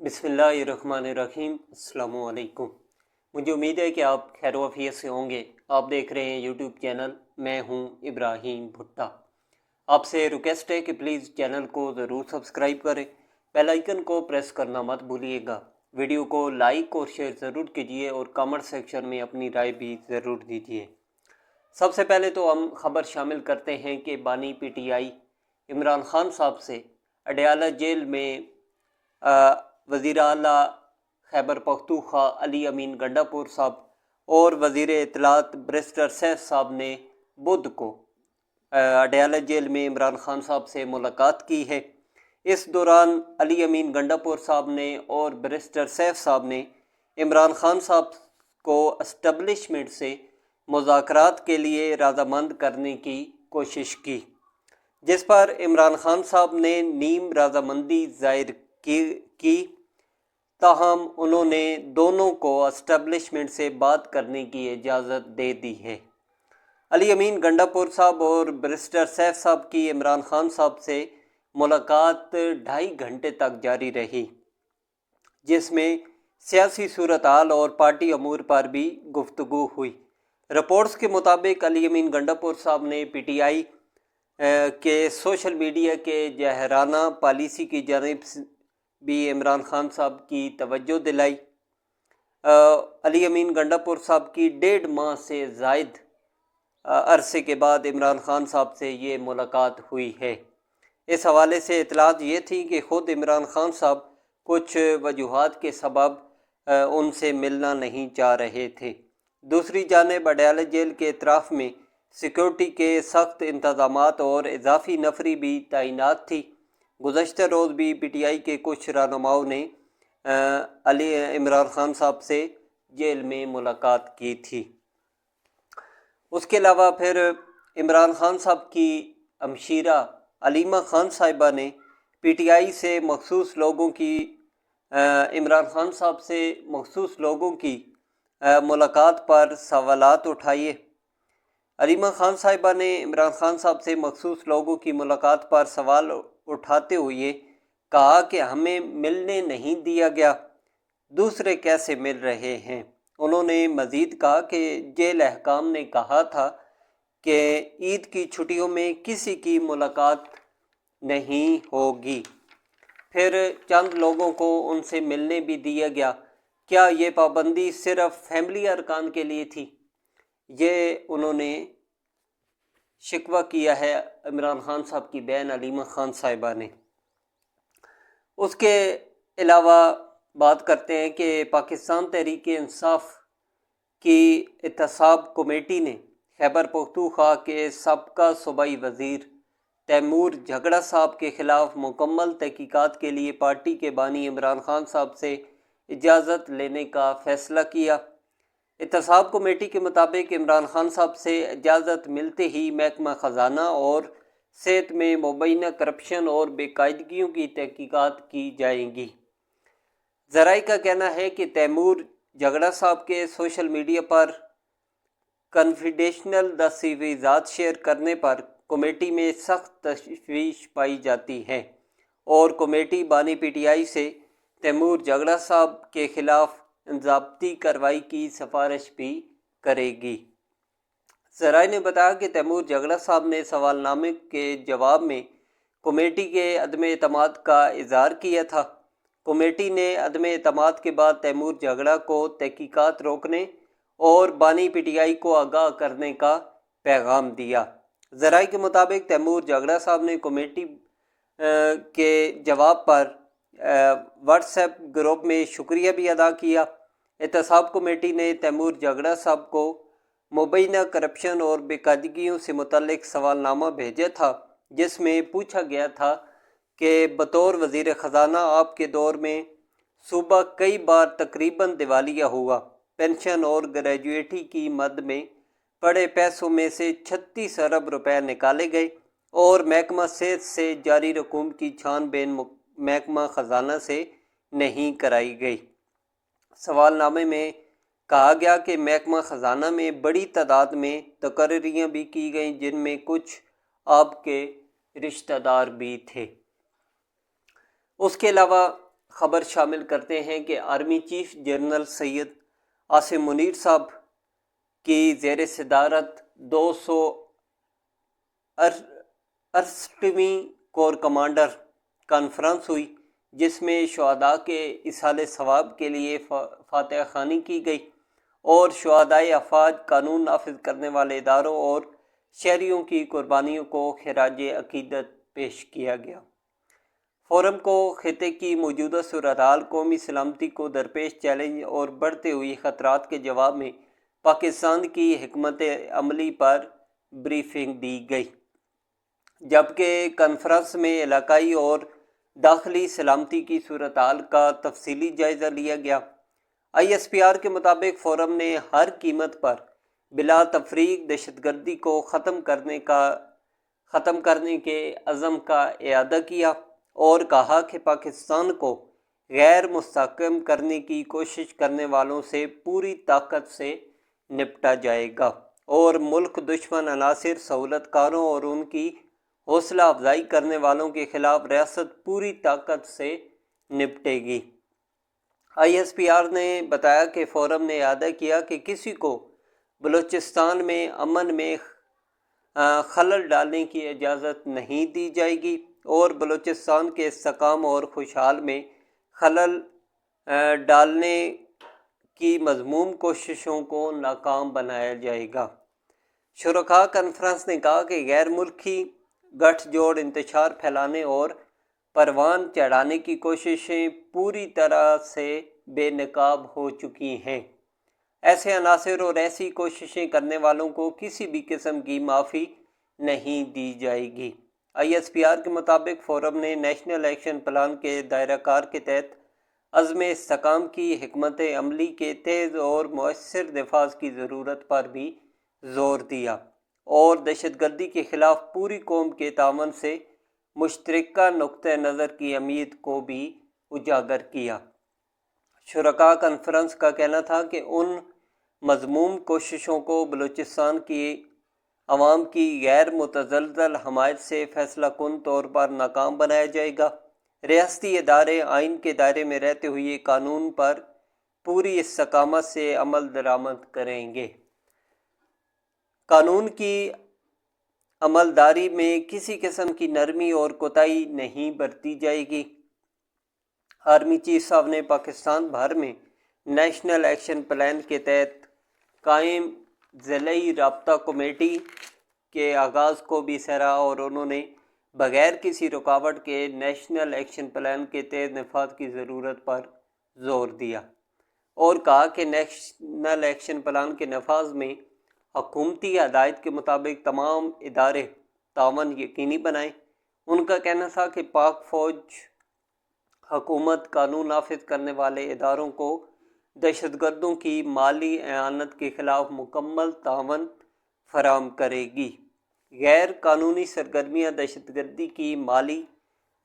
بسم اللہ الرحمن الرحیم۔ السلام علیکم۔ مجھے امید ہے کہ آپ خیر و عافیت سے ہوں گے۔ آپ دیکھ رہے ہیں یوٹیوب چینل، میں ہوں ابراہیم بھٹا۔ آپ سے ریکویسٹ ہے کہ پلیز چینل کو ضرور سبسکرائب کریں، بیل آئیکن کو پریس کرنا مت بھولیے گا۔ ویڈیو کو لائک اور شیئر ضرور کیجیے اور کامنٹ سیکشن میں اپنی رائے بھی ضرور دیجیے۔ سب سے پہلے تو ہم خبر شامل کرتے ہیں کہ بانی P T I Imran Khan صاحب سے اڈیالہ جیل میں وزیر اعلیٰ خیبر پختونخوا علی امین گنڈاپور صاحب اور وزیر اطلاعات بیرسٹر سیف صاحب نے بدھ کو اڈیالہ جیل میں عمران خان صاحب سے ملاقات کی ہے۔ اس دوران علی امین گنڈاپور صاحب نے اور بیرسٹر سیف صاحب نے عمران خان صاحب کو اسٹیبلشمنٹ سے مذاکرات کے لیے رضامند کرنے کی کوشش کی، جس پر عمران خان صاحب نے نیم رضامندی ظاہر کی، تاہم انہوں نے دونوں کو اسٹیبلشمنٹ سے بات کرنے کی اجازت دے دی ہے۔ علی امین گنڈاپور صاحب اور بیرسٹر سیف صاحب کی عمران خان صاحب سے ملاقات 2.5 گھنٹے تک جاری رہی، جس میں سیاسی صورتحال اور پارٹی امور پر بھی گفتگو ہوئی۔ رپورٹس کے مطابق علی امین گنڈاپور صاحب نے پی ٹی آئی کے سوشل میڈیا کے جارحانہ پالیسی کی جانب بھی عمران خان صاحب کی توجہ دلائی۔ علی امین گنڈاپور صاحب کی 1.5 ماہ سے زائد عرصے کے بعد عمران خان صاحب سے یہ ملاقات ہوئی ہے۔ اس حوالے سے اطلاعات یہ تھی کہ خود عمران خان صاحب کچھ وجوہات کے سبب ان سے ملنا نہیں چاہ رہے تھے۔ دوسری جانب اڈیالہ جیل کے اطراف میں سیکورٹی کے سخت انتظامات اور اضافی نفری بھی تعینات تھی۔ گزشتہ روز بھی پی ٹی آئی کے کچھ رہنماؤں نے عمران خان صاحب سے جیل میں ملاقات کی تھی۔ اس کے علاوہ پھر عمران خان صاحب کی ہمشیرہ علیمہ خان صاحبہ نے پی ٹی آئی سے عمران خان صاحب سے مخصوص لوگوں کی ملاقات پر سوالات اٹھائے۔ علیمہ خان صاحبہ نے عمران خان صاحب سے مخصوص لوگوں کی ملاقات پر سوال اٹھاتے ہوئے کہا کہ ہمیں ملنے نہیں دیا گیا، دوسرے کیسے مل رہے ہیں۔ انہوں نے مزید کہا کہ جیل حکام نے کہا تھا کہ عید کی چھٹیوں میں کسی کی ملاقات نہیں ہوگی، پھر چند لوگوں کو ان سے ملنے بھی دیا گیا۔ کیا یہ پابندی صرف فیملی ارکان کے لیے تھی؟ یہ انہوں نے شکوہ کیا ہے عمران خان صاحب کی بہن علیمہ خان صاحبہ نے۔ اس کے علاوہ بات کرتے ہیں کہ پاکستان تحریک انصاف کی احتساب کمیٹی نے خیبر پختونخوا کے سابقہ صوبائی وزیر تیمور جھگڑا صاحب کے خلاف مکمل تحقیقات کے لیے پارٹی کے بانی عمران خان صاحب سے اجازت لینے کا فیصلہ کیا۔ احتساب کمیٹی کے مطابق عمران خان صاحب سے اجازت ملتے ہی محکمہ خزانہ اور صحت میں مبینہ کرپشن اور بے قاعدگیوں کی تحقیقات کی جائیں گی۔ ذرائع کا کہنا ہے کہ تیمور جھگڑا صاحب کے سوشل میڈیا پر کنفیڈینشیل دستاویزات شیئر کرنے پر کمیٹی میں سخت تشویش پائی جاتی ہے اور کمیٹی بانی پی ٹی آئی سے تیمور جھگڑا صاحب کے خلاف ضابطی کارروائی کی سفارش بھی کرے گی۔ ذرائع نے بتایا کہ تیمور جھگڑا صاحب نے سوال نامے کے جواب میں کمیٹی کے عدم اعتماد کا اظہار کیا تھا۔ کمیٹی نے عدم اعتماد کے بعد تیمور جھگڑا کو تحقیقات روکنے اور بانی پی ٹی آئی کو آگاہ کرنے کا پیغام دیا۔ ذرائع کے مطابق تیمور جھگڑا صاحب نے کمیٹی کے جواب پر واٹس ایپ گروپ میں شکریہ بھی ادا کیا۔ احتساب کمیٹی نے تیمور جھگڑا صاحب کو مبینہ کرپشن اور بے قاعدگیوں سے متعلق سوال نامہ بھیجا تھا، جس میں پوچھا گیا تھا کہ بطور وزیر خزانہ آپ کے دور میں صوبہ کئی بار تقریباً دیوالیہ ہوا، پنشن اور گریجویٹی کی مد میں پڑے پیسوں میں سے 36 ارب روپے نکالے گئے اور محکمہ صحت سے جاری رقوم کی چھان بین محکمہ خزانہ سے نہیں کرائی گئی۔ سوال نامے میں کہا گیا کہ محکمہ خزانہ میں بڑی تعداد میں تقرریاں بھی کی گئیں، جن میں کچھ آپ کے رشتہ دار بھی تھے۔ اس کے علاوہ خبر شامل کرتے ہیں کہ army chief general Syed Asim Munir صاحب کی زیر صدارت 268ویں کور کمانڈر کانفرنس ہوئی، جس میں شہداء کے ایصال ثواب کے لیے فاتحہ خوانی کی گئی اور شہدائے افواج، قانون نافذ کرنے والے اداروں اور شہریوں کی قربانیوں کو خراج عقیدت پیش کیا گیا۔ فورم کو خطے کی موجودہ صورتحال، قومی سلامتی کو درپیش چیلنج اور بڑھتے ہوئے خطرات کے جواب میں پاکستان کی حکمت عملی پر بریفنگ دی گئی، جبکہ کانفرنس میں علاقائی اور داخلی سلامتی کی صورتحال کا تفصیلی جائزہ لیا گیا۔ ISPR کے مطابق فورم نے ہر قیمت پر بلا تفریق دہشت گردی کو ختم کرنے کے عزم کا اعادہ کیا اور کہا کہ پاکستان کو غیر مستحکم کرنے کی کوشش کرنے والوں سے پوری طاقت سے نپٹا جائے گا اور ملک دشمن عناصر، سہولت کاروں اور ان کی حوصلہ افزائی کرنے والوں کے خلاف ریاست پوری طاقت سے نپٹے گی۔ ISPR نے بتایا کہ فورم نے اعادہ کیا کہ کسی کو بلوچستان میں امن میں خلل ڈالنے کی اجازت نہیں دی جائے گی اور بلوچستان کے استحکام اور خوشحال میں خلل ڈالنے کی مذموم کوششوں کو ناکام بنایا جائے گا۔ شرکاء کانفرنس نے کہا کہ غیر ملکی گٹھ جوڑ، انتشار پھیلانے اور پروان چڑھانے کی کوششیں پوری طرح سے بے نقاب ہو چکی ہیں۔ ایسے عناصر اور ایسی کوششیں کرنے والوں کو کسی بھی قسم کی معافی نہیں دی جائے گی۔ ISPR کے مطابق فورم نے نیشنل ایکشن پلان کے دائرہ کار کے تحت عزم استحکام کی حکمت عملی کے تیز اور مؤثر نفاذ کی ضرورت پر بھی زور دیا اور دہشت گردی کے خلاف پوری قوم کے تعاون سے مشترکہ نقطہ نظر کی اہمیت کو بھی اجاگر کیا۔ شرکاء کانفرنس کا کہنا تھا کہ ان مذموم کوششوں کو بلوچستان کی عوام کی غیر متزلزل حمایت سے فیصلہ کن طور پر ناکام بنایا جائے گا۔ ریاستی ادارے آئین کے دائرے میں رہتے ہوئے قانون پر پوری استقامت سے عمل درآمد کریں گے۔ قانون کی عملداری میں کسی قسم کی نرمی اور کوتاہی نہیں برتی جائے گی۔ آرمی چیف صاحب نے پاکستان بھر میں نیشنل ایکشن پلان کے تحت قائم ضلعی رابطہ کمیٹی کے آغاز کو بھی سراہا اور انہوں نے بغیر کسی رکاوٹ کے نیشنل ایکشن پلان کے تیز نفاذ کی ضرورت پر زور دیا اور کہا کہ نیشنل ایکشن پلان کے نفاذ میں حکومتی ہدایت کے مطابق تمام ادارے تعاون یقینی بنائیں۔ ان کا کہنا تھا کہ پاک فوج، حکومت، قانون نافذ کرنے والے اداروں کو دہشت گردوں کی مالی اعانت کے خلاف مکمل تعاون فراہم کرے گی۔ غیر قانونی سرگرمیاں دہشت گردی کی مالی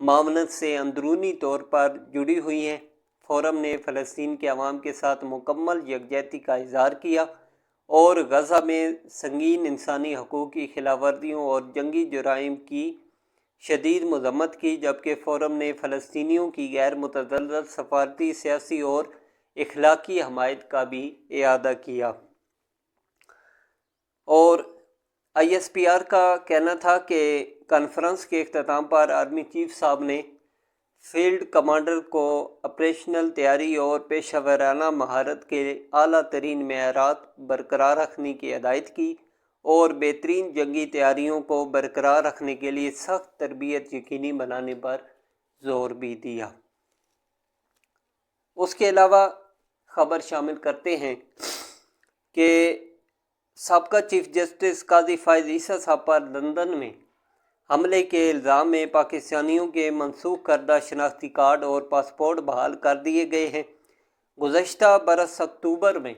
معاونت سے اندرونی طور پر جڑی ہوئی ہیں۔ فورم نے فلسطین کے عوام کے ساتھ مکمل یکجہتی کا اظہار کیا اور غزہ میں سنگین انسانی حقوق کی خلاف ورزیوں اور جنگی جرائم کی شدید مذمت کی، جبکہ فورم نے فلسطینیوں کی غیر متزلزل سفارتی، سیاسی اور اخلاقی حمایت کا بھی اعادہ کیا۔ اور ISPR کا کہنا تھا کہ کانفرنس کے اختتام پر آرمی چیف صاحب نے فیلڈ کمانڈر کو آپریشنل تیاری اور پیشہ ورانہ مہارت کے اعلیٰ ترین معیارات برقرار رکھنے کی ہدایت کی اور بہترین جنگی تیاریوں کو برقرار رکھنے کے لیے سخت تربیت یقینی بنانے پر زور بھی دیا۔ اس کے علاوہ خبر شامل کرتے ہیں کہ سابقہ چیف جسٹس قاضی فائز عیسیٰ صاحب پر لندن میں حملے کے الزام میں پاکستانیوں کے منسوخ کردہ شناختی کارڈ اور پاسپورٹ بحال کر دیے گئے ہیں۔ گزشتہ برس اکتوبر میں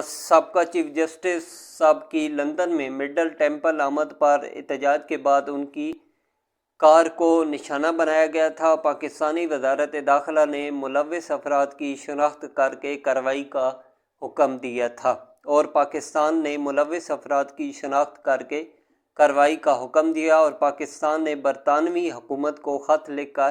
سابقہ چیف جسٹس صاحب کی لندن میں مڈل ٹیمپل آمد پر احتجاج کے بعد ان کی کار کو نشانہ بنایا گیا تھا۔ پاکستانی وزارت داخلہ نے ملوث افراد کی شناخت کر کے کارروائی کا حکم دیا تھا اور پاکستان نے ملوث افراد کی شناخت کر کے کارروائی کا حکم دیا اور پاکستان نے برطانوی حکومت کو خط لکھ کر